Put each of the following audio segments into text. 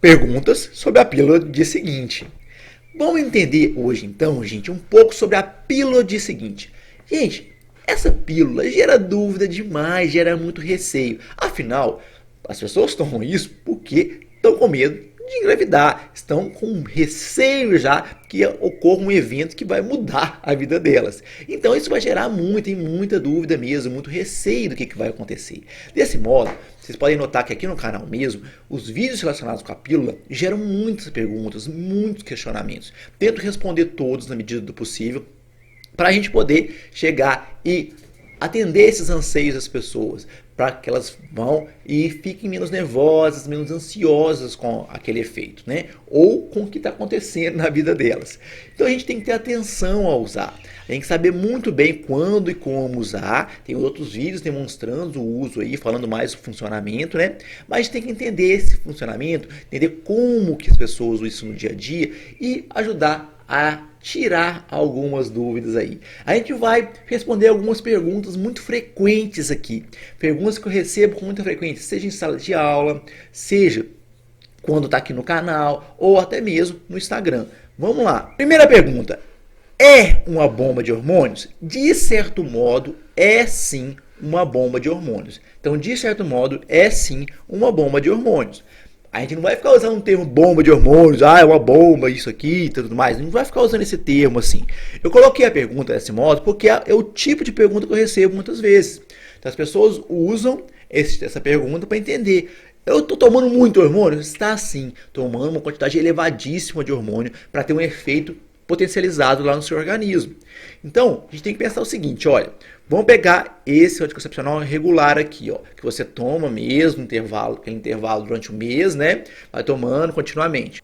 perguntas sobre a pílula do dia seguinte. Vamos entender hoje então, gente, um pouco sobre a pílula do dia seguinte. Gente, essa pílula gera dúvida demais, gera muito receio. Afinal, as pessoas tomam isso porque estão com medo de engravidar, estão com receio já que ocorra um evento que vai mudar a vida delas. Então isso vai gerar muita dúvida mesmo, muito receio do que vai acontecer. Desse modo, vocês podem notar que aqui no canal mesmo, os vídeos relacionados com a pílula geram muitas perguntas, muitos questionamentos. Tento responder todos na medida do possível, para a gente poder chegar e atender esses anseios das pessoas, para que elas vão e fiquem menos nervosas, menos ansiosas com aquele efeito, né? Ou com o que está acontecendo na vida delas. Então a gente tem que ter atenção ao usar. Tem que saber muito bem quando e como usar. Tem outros vídeos demonstrando o uso aí, falando mais do funcionamento, né? Mas a gente tem que entender esse funcionamento, entender como que as pessoas usam isso no dia a dia e ajudar a tirar algumas dúvidas aí. A gente vai responder algumas perguntas muito frequentes aqui. Perguntas que eu recebo com muita frequência, seja em sala de aula, seja quando está aqui no canal ou até mesmo no Instagram. Vamos lá. Primeira pergunta. É uma bomba de hormônios? De certo modo, é sim uma bomba de hormônios. Então, de certo modo, é sim uma bomba de hormônios. A gente não vai ficar usando o termo bomba de hormônios, é uma bomba, isso aqui e tudo mais. Não vai ficar usando esse termo assim. Eu coloquei a pergunta desse modo porque é o tipo de pergunta que eu recebo muitas vezes. Então, as pessoas usam essa pergunta para entender. Eu estou tomando muito hormônio? Está sim, tomando uma quantidade elevadíssima de hormônio para ter um efeito potencializado lá no seu organismo. Então, a gente tem que pensar o seguinte, olha, vamos pegar esse anticoncepcional regular aqui, ó, que você toma mesmo, aquele intervalo durante um mês, né? Vai tomando continuamente.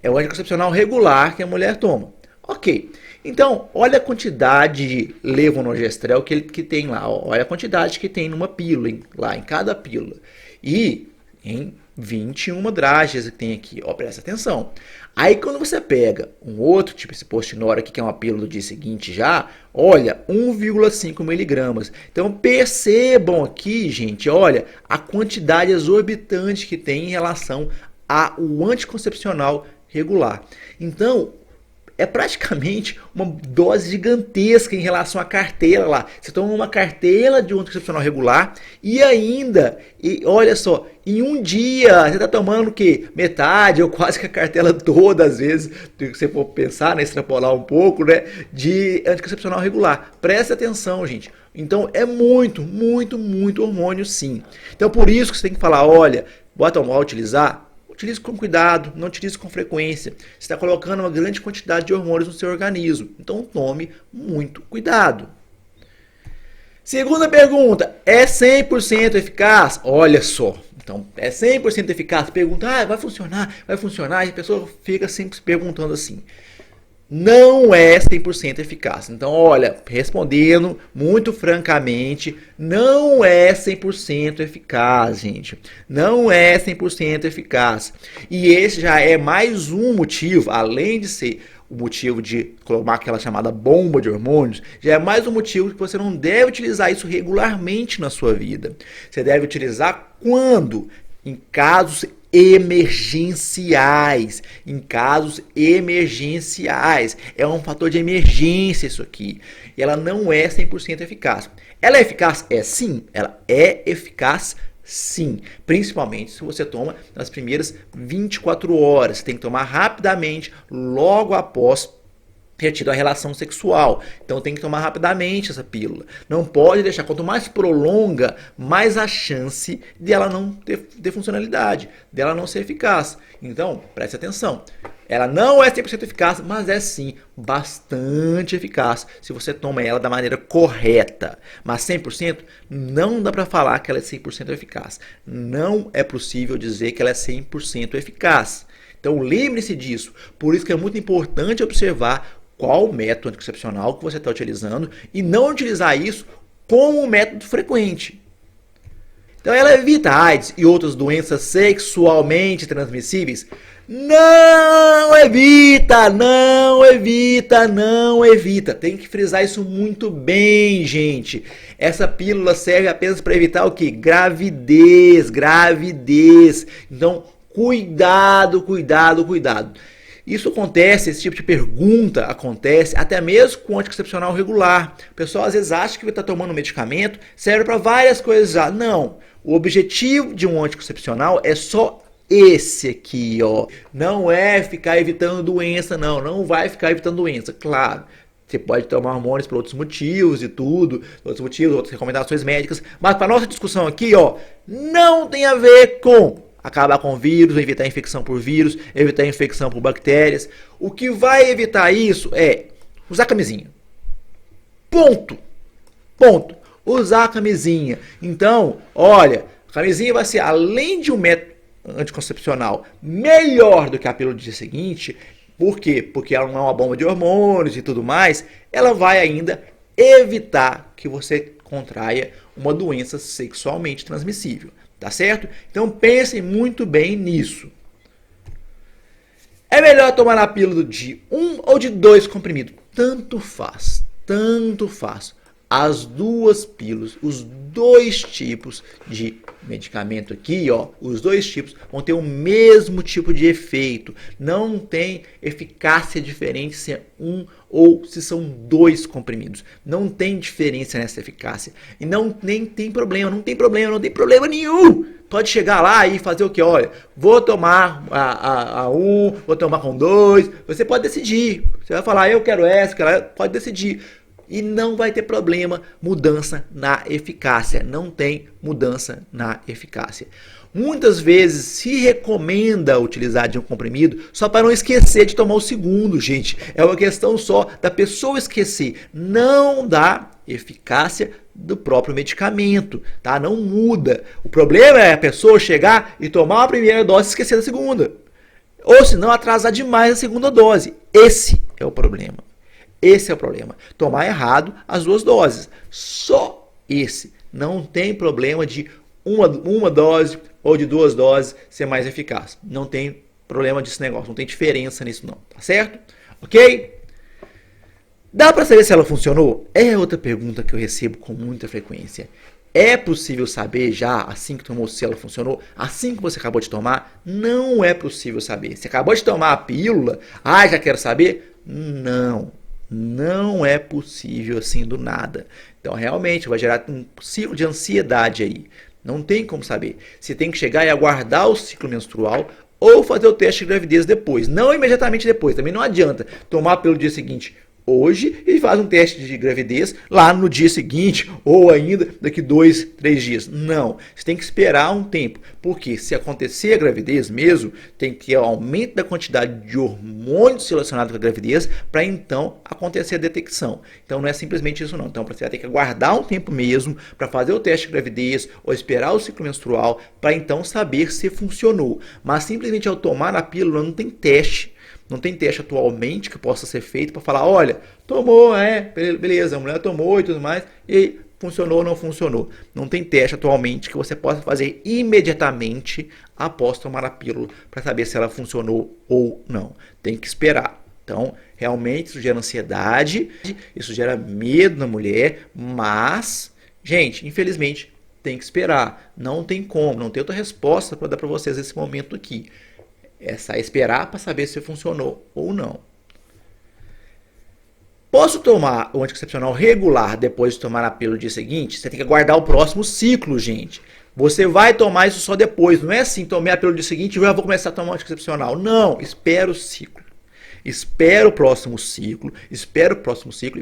É o anticoncepcional regular que a mulher toma. Ok. Então, olha a quantidade de levonorgestrel que tem lá, ó. Olha a quantidade que tem numa pílula, lá em cada pílula. E em 21 dragens que tem aqui, ó, presta atenção. Aí quando você pega um outro tipo, esse Postinor aqui, que é uma pílula do dia seguinte já, olha, 1,5 miligramas. Então percebam aqui, gente, olha, a quantidade exorbitante que tem em relação ao anticoncepcional regular. Então, é praticamente uma dose gigantesca em relação à carteira lá. Você toma uma carteira de um anticoncepcional regular e ainda, olha só, em um dia você está tomando o quê? Metade ou quase que a cartela toda, às vezes, se você for pensar, né, extrapolar um pouco, né, de anticoncepcional regular. Presta atenção, gente. Então é muito hormônio sim. Então por isso que você tem que falar, olha, bota mal utilizar. Utilize com cuidado, não utilize com frequência. Você está colocando uma grande quantidade de hormônios no seu organismo. Então tome muito cuidado. Segunda pergunta, é 100% eficaz? Olha só, então é 100% eficaz? Pergunta, vai funcionar? E a pessoa fica sempre se perguntando assim. Não é 100% eficaz. Então, olha, respondendo muito francamente, não é 100% eficaz, gente. Não é 100% eficaz. E esse já é mais um motivo, além de ser o motivo de tomar aquela chamada bomba de hormônios, já é mais um motivo que você não deve utilizar isso regularmente na sua vida. Você deve utilizar quando? Em casos emergenciais. Em casos emergenciais. É um fator de emergência isso aqui. E ela não é 100% eficaz. Ela é eficaz? É sim. Ela é eficaz sim. Principalmente se você toma nas primeiras 24 horas. Você tem que tomar rapidamente, logo após ter tido a relação sexual. Então tem que tomar rapidamente essa pílula. Não pode deixar. Quanto mais prolonga, mais a chance de ela não ter funcionalidade, dela não ser eficaz. Então, preste atenção. Ela não é 100% eficaz, mas é sim bastante eficaz se você toma ela da maneira correta. Mas 100% não dá para falar que ela é 100% eficaz. Não é possível dizer que ela é 100% eficaz. Então lembre-se disso. Por isso que é muito importante observar qual método anticoncepcional que você está utilizando e não utilizar isso como um método frequente. Então ela evita AIDS e outras doenças sexualmente transmissíveis? Não evita, não evita, não evita. Tem que frisar isso muito bem, gente. Essa pílula serve apenas para evitar o quê? Gravidez, gravidez. Então, cuidado, cuidado, cuidado. Isso acontece, esse tipo de pergunta acontece até mesmo com anticoncepcional regular. O pessoal às vezes acha que vai estar tomando um medicamento, serve para várias coisas já. Não, o objetivo de um anticoncepcional é só esse aqui, ó. Não é ficar evitando doença, não. Não vai ficar evitando doença, claro. Você pode tomar hormônios por outros motivos e tudo, outras recomendações médicas. Mas para nossa discussão aqui, ó, não tem a ver com acabar com vírus, evitar infecção por vírus, evitar infecção por bactérias. O que vai evitar isso é usar camisinha. Ponto. Ponto. Usar a camisinha. Então, olha, a camisinha vai ser, além de um método anticoncepcional melhor do que a pílula do dia seguinte. Por quê? Porque ela não é uma bomba de hormônios e tudo mais. Ela vai ainda evitar que você contraia uma doença sexualmente transmissível. Tá certo? Então pensem muito bem nisso. É melhor tomar a pílula de 1 ou de 2 comprimidos? Tanto faz. Tanto faz. As duas pílulas, os dois tipos de medicamento aqui, ó, os dois tipos vão ter o mesmo tipo de efeito. Não tem eficácia diferente se é um ou se são 2 comprimidos. Não tem diferença nessa eficácia. E nem tem problema, não tem problema nenhum. Pode chegar lá e fazer o que? Olha, vou tomar a 1, vou tomar com 2. Você pode decidir. Você vai falar, eu quero essa, pode decidir. E não vai ter problema, mudança na eficácia. Não tem mudança na eficácia. Muitas vezes se recomenda utilizar de um comprimido só para não esquecer de tomar o segundo, gente. É uma questão só da pessoa esquecer. Não dá eficácia do próprio medicamento, tá? Não muda. O problema é a pessoa chegar e tomar a primeira dose e esquecer da segunda. Ou se não, atrasar demais a segunda dose. Esse é o problema. Esse é o problema. Tomar errado as 2 doses. Só esse. Não tem problema de uma dose ou de 2 doses ser mais eficaz. Não tem problema desse negócio. Não tem diferença nisso não. Tá certo? Ok? Dá para saber se ela funcionou? É outra pergunta que eu recebo com muita frequência. É possível saber já, assim que tomou, se ela funcionou? Assim que você acabou de tomar? Não é possível saber. Você acabou de tomar a pílula? Já quero saber? Não. Não é possível assim do nada. Então, realmente, vai gerar um ciclo de ansiedade aí. Não tem como saber. Você tem que chegar e aguardar o ciclo menstrual ou fazer o teste de gravidez depois. Não imediatamente depois. Também não adianta tomar pelo dia seguinte hoje e faz um teste de gravidez lá no dia seguinte ou ainda daqui 2, 3 dias. Não, você tem que esperar um tempo, porque se acontecer a gravidez mesmo, tem que ter aumento da quantidade de hormônios relacionados com a gravidez para então acontecer a detecção. Então não é simplesmente isso não. Então você vai ter que aguardar um tempo mesmo para fazer o teste de gravidez ou esperar o ciclo menstrual para então saber se funcionou. Mas simplesmente ao tomar a pílula não tem teste. Não tem teste atualmente que possa ser feito para falar, olha, tomou, beleza, a mulher tomou e tudo mais, e funcionou ou não funcionou. Não tem teste atualmente que você possa fazer imediatamente após tomar a pílula para saber se ela funcionou ou não. Tem que esperar. Então, realmente isso gera ansiedade, isso gera medo na mulher, mas, gente, infelizmente, tem que esperar. Não tem como, não tem outra resposta para dar para vocês nesse momento aqui. É só esperar para saber se funcionou ou não. Posso tomar o anticoncepcional regular depois de tomar a pílula no dia seguinte? Você tem que aguardar o próximo ciclo, gente. Você vai tomar isso só depois. Não é assim, tomei a pílula no dia seguinte e já vou começar a tomar o anticoncepcional. Não, espera o ciclo. Espera o próximo ciclo e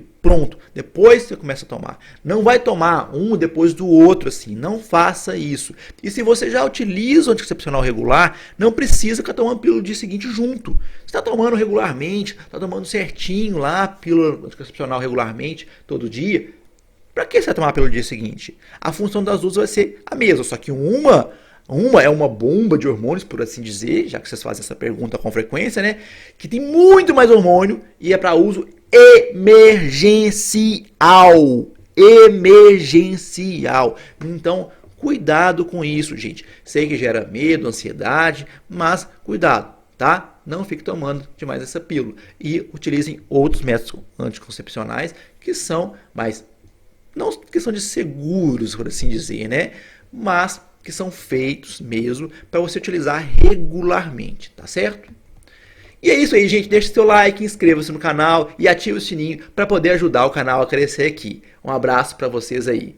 pronto. Depois você começa a tomar. Não vai tomar um depois do outro assim. Não faça isso. E se você já utiliza o anticoncepcional regular, não precisa ficar tomando a pílula no dia seguinte junto. Você está tomando regularmente, está tomando certinho lá a pílula anticoncepcional regularmente, todo dia. Para que você vai tomar a pílula no dia seguinte? A função das duas vai ser a mesma, só que uma é uma bomba de hormônios, por assim dizer, já que vocês fazem essa pergunta com frequência, né? Que tem muito mais hormônio e é para uso emergencial. Emergencial. Então, cuidado com isso, gente. Sei que gera medo, ansiedade, mas cuidado, tá? Não fique tomando demais essa pílula. E utilizem outros métodos anticoncepcionais que são mais, não questão de seguros, por assim dizer, né? Mas que são feitos mesmo para você utilizar regularmente, tá certo? E é isso aí, gente. Deixe seu like, inscreva-se no canal e ative o sininho para poder ajudar o canal a crescer aqui. Um abraço para vocês aí.